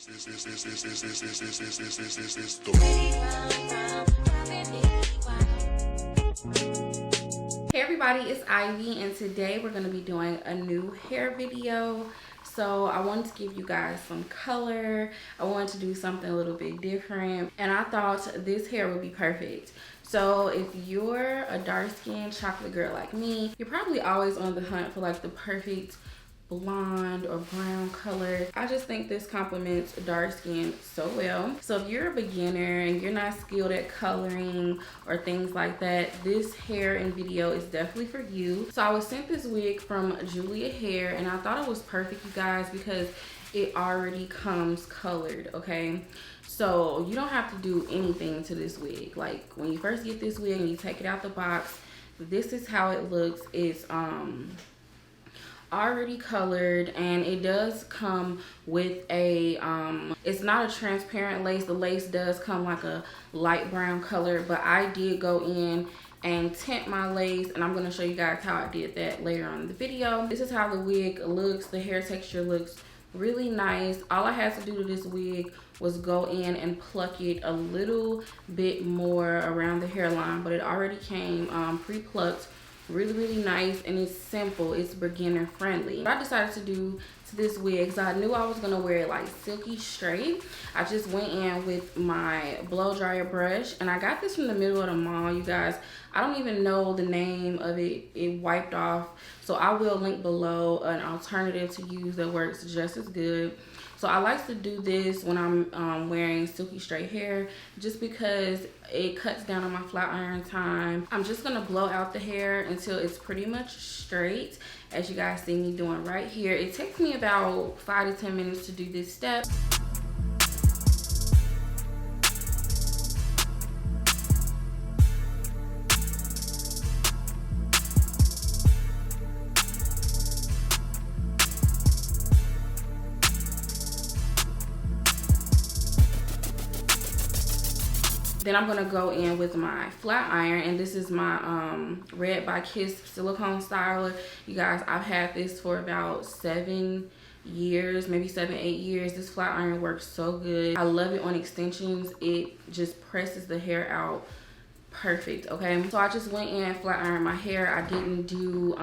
Hey everybody, it's Ivy, and today we're going to be doing a new hair video. So I wanted to give you guys some color. I wanted to do something a little bit different, and I thought this hair would be perfect. So if you're a dark-skinned chocolate girl like me, you're probably always on the hunt for like the perfect blonde or brown color. I just think this complements dark skin so well. So if you're a beginner and you're not skilled at coloring or things like that, this hair and video is definitely for you. So I was sent this wig from Julia Hair, and I thought it was perfect, you guys, because it already comes colored, okay? So you don't have to do anything to this wig. Like when you first get this wig and you take it out the box, this is how it looks. It's already colored, and it does come with a it's not a transparent lace. The lace does come like a light brown color, but I did go in and tint my lace, and I'm going to show you guys how I did that later on in the video. This is how the wig looks. The hair texture looks really nice. All I had to do to this wig was go in and pluck it a little bit more around the hairline, but it already came pre-plucked. Really nice, and it's simple. It's beginner friendly. What I decided to do to this wig, because I knew I was gonna wear it like silky straight, I just went in with my blow dryer brush, and I got this from the middle of the mall, you guys. I don't even know the name of it. It wiped off, so I will link below an alternative to use that works just as good. So I like to do this when I'm wearing silky straight hair, just because it cuts down on my flat iron time. I'm just gonna blow out the hair until it's pretty much straight, as you guys see me doing right here. It takes me about 5 to 10 minutes to do this step. Then I'm gonna go in with my flat iron, and this is my Red by Kiss silicone styler. You guys, I've had this for about 7 years, maybe 7, 8 years. This flat iron works so good. I love it on extensions. It just presses the hair out perfect, okay? So I just went in, flat ironed my hair. I didn't do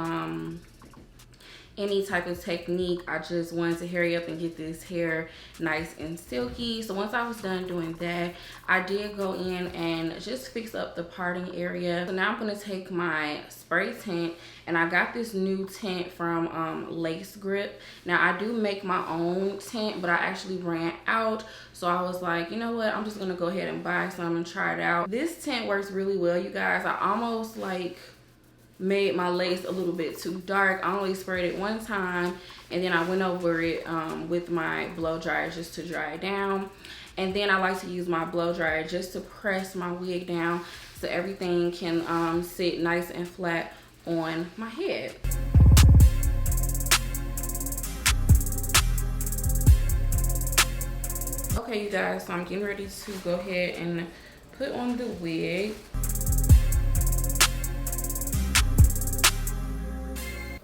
any type of technique. I just wanted to hurry up and get this hair nice and silky. So once I was done doing that, I did go in and just fix up the parting area. So now I'm gonna take my spray tint, and I got this new tint from Lace Grip. Now I do make my own tint, but I actually ran out, so I was like, you know what, I'm just gonna go ahead and buy some and try it out. This tint works really well, you guys. I almost like made my lace a little bit too dark. I only sprayed it one time, and then I went over it with my blow dryer just to dry it down. And then I like to use my blow dryer just to press my wig down so everything can sit nice and flat on my head. Okay, you guys, so I'm getting ready to go ahead and put on the wig.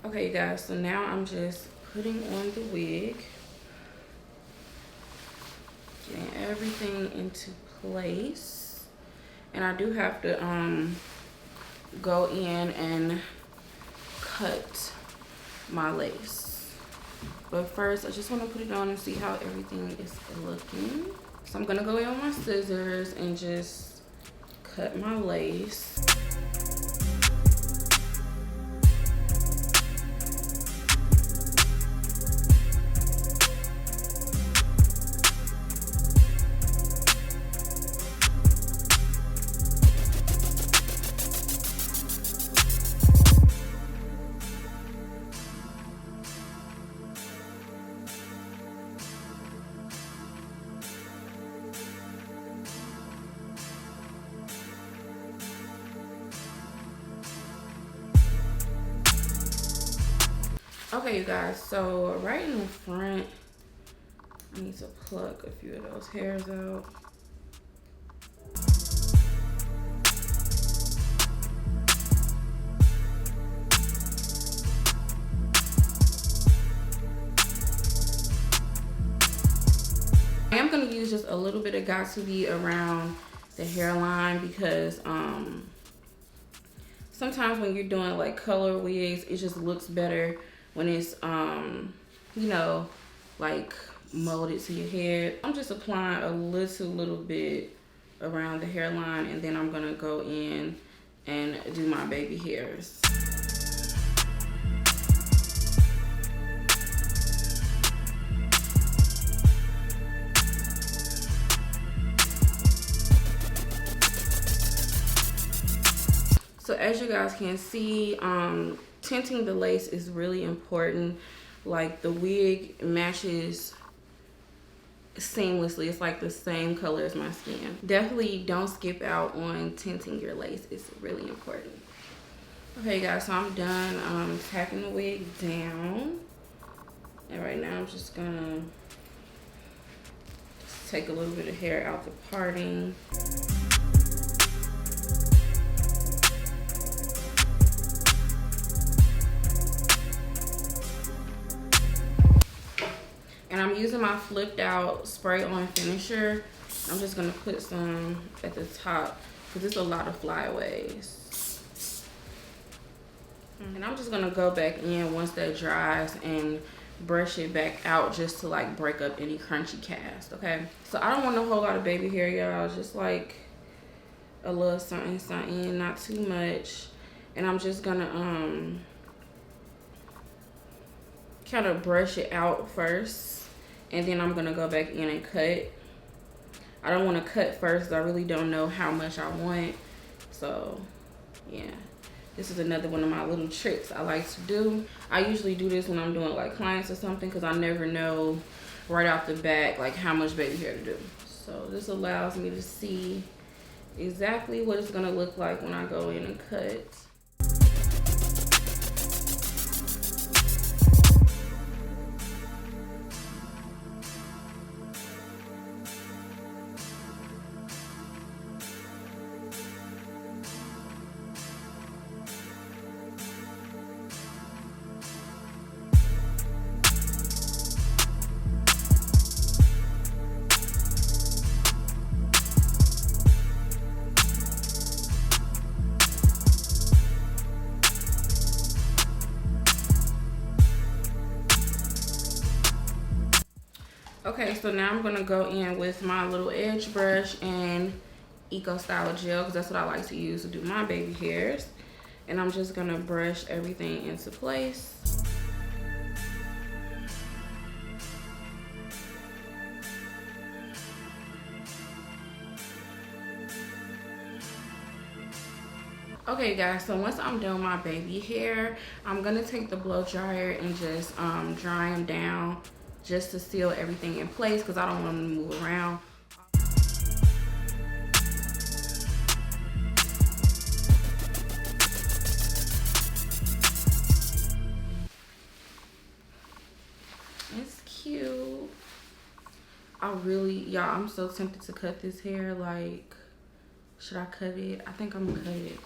Okay, you guys, so now I'm just putting on the wig, getting everything into place. And I do have to go in and cut my lace. But first, I just want to put it on and see how everything is looking. So I'm gonna go in with my scissors and just cut my lace. Okay, you guys, so right in the front, I need to pluck a few of those hairs out. I am gonna use just a little bit of Got To Be around the hairline because sometimes when you're doing like color wigs, it just looks better when it's you know, like molded to your hair. I'm just applying a little bit around the hairline, and then I'm gonna go in and do my baby hairs. So as you guys can see, tinting the lace is really important. Like the wig matches seamlessly. It's like the same color as my skin. Definitely don't skip out on tinting your lace. It's really important. Okay guys, so I'm done tacking the wig down. And right now I'm just gonna take a little bit of hair out the parting. And I'm using my flipped out spray on finisher. I'm just gonna put some at the top because it's a lot of flyaways. And I'm just gonna go back in once that dries and brush it back out just to like break up any crunchy cast, okay? So I don't want a whole lot of baby hair, y'all. Just like a little something, something, not too much. And I'm just gonna kind of brush it out first. And then I'm gonna go back in and cut. I don't wanna cut first. I really don't know how much I want. So yeah, this is another one of my little tricks I like to do. I usually do this when I'm doing like clients or something because I never know right off the bat like how much baby hair to do. So this allows me to see exactly what it's gonna look like when I go in and cut. Okay, so now I'm gonna go in with my little edge brush and Ivyleaguestyles gel because that's what I like to use to do my baby hairs. And I'm just gonna brush everything into place. Okay guys, so once I'm done with my baby hair, I'm gonna take the blow dryer and just dry them down just to seal everything in place because I don't want them to move around. It's cute. Y'all, I'm so tempted to cut this hair. Like, should I cut it? I think I'm gonna cut it.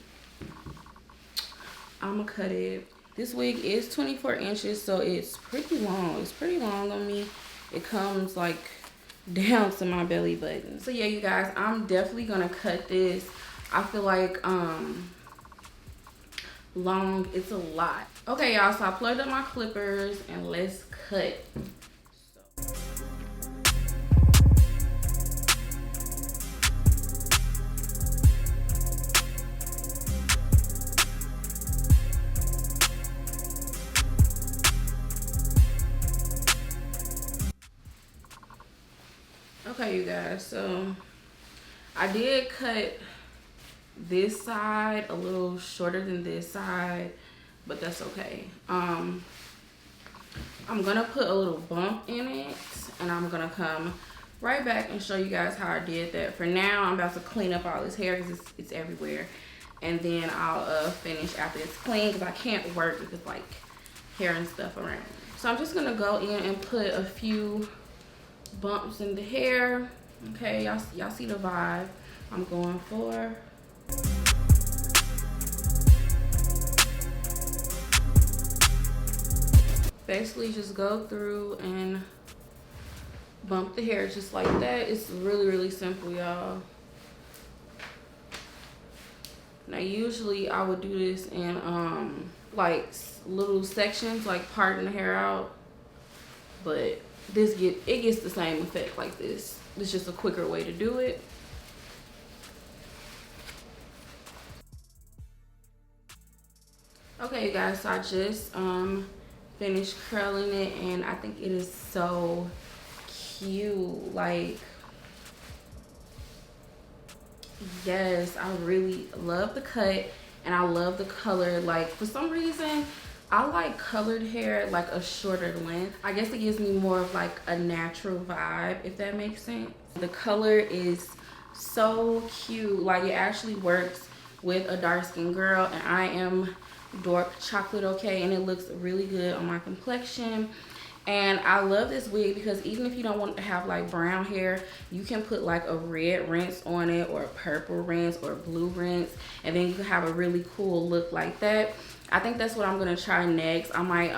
I'm gonna cut it. This wig is 24 inches, so it's pretty long. It's pretty long on me. It comes like down to my belly button. So yeah, you guys, I'm definitely gonna cut this. I feel like long, it's a lot. Okay, y'all, so I plugged up my clippers and let's cut. Okay, you guys, so I did cut this side a little shorter than this side, but that's okay. I'm gonna put a little bump in it and I'm gonna come right back and show you guys how I did that. For now, I'm about to clean up all this hair because it's everywhere, and then I'll finish after it's clean because I can't work with like hair and stuff around. So I'm just gonna go in and put a few bumps in the hair. Okay, y'all see the vibe I'm going for. Basically just go through and bump the hair just like that. It's really simple, y'all. Now usually I would do this in like little sections, like parting the hair out, but it gets the same effect like this. It's just a quicker way to do it. Okay, guys, so I just finished curling it, and I think it is so cute. Like, yes, I really love the cut, and I love the color. Like, for some reason I like colored hair like a shorter length. I guess it gives me more of like a natural vibe, if that makes sense. The color is so cute. Like, it actually works with a dark skinned girl, and I am dark chocolate, okay, and it looks really good on my complexion. And I love this wig because even if you don't want to have like brown hair, you can put like a red rinse on it, or a purple rinse, or a blue rinse, and then you can have a really cool look like that. I think that's what I'm gonna try next. I might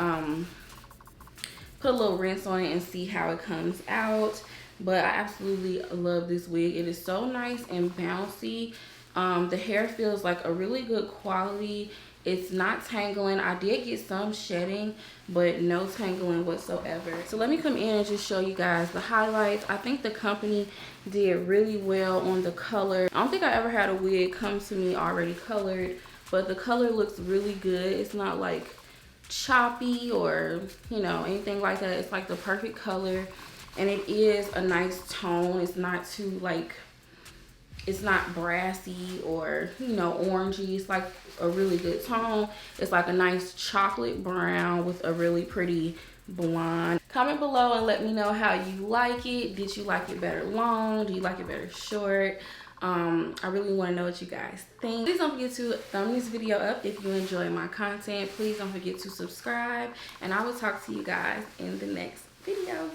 put a little rinse on it and see how it comes out. But I absolutely love this wig. It is so nice and bouncy. The hair feels like a really good quality. It's not tangling. I did get some shedding, but no tangling whatsoever. So let me come in and just show you guys the highlights. I think the company did really well on the color. I don't think I ever had a wig come to me already colored, but the color looks really good. It's not like choppy or, you know, anything like that. It's like the perfect color, and it is a nice tone. It's not too like, it's not brassy or, you know, orangey. It's like a really good tone. It's like a nice chocolate brown with a really pretty blonde. Comment below and let me know how you like it. Did you like it better long? Do you like it better short? I really want to know what you guys think. Please don't forget to thumb this video up if you enjoy my content. Please don't forget to subscribe, and I will talk to you guys in the next video.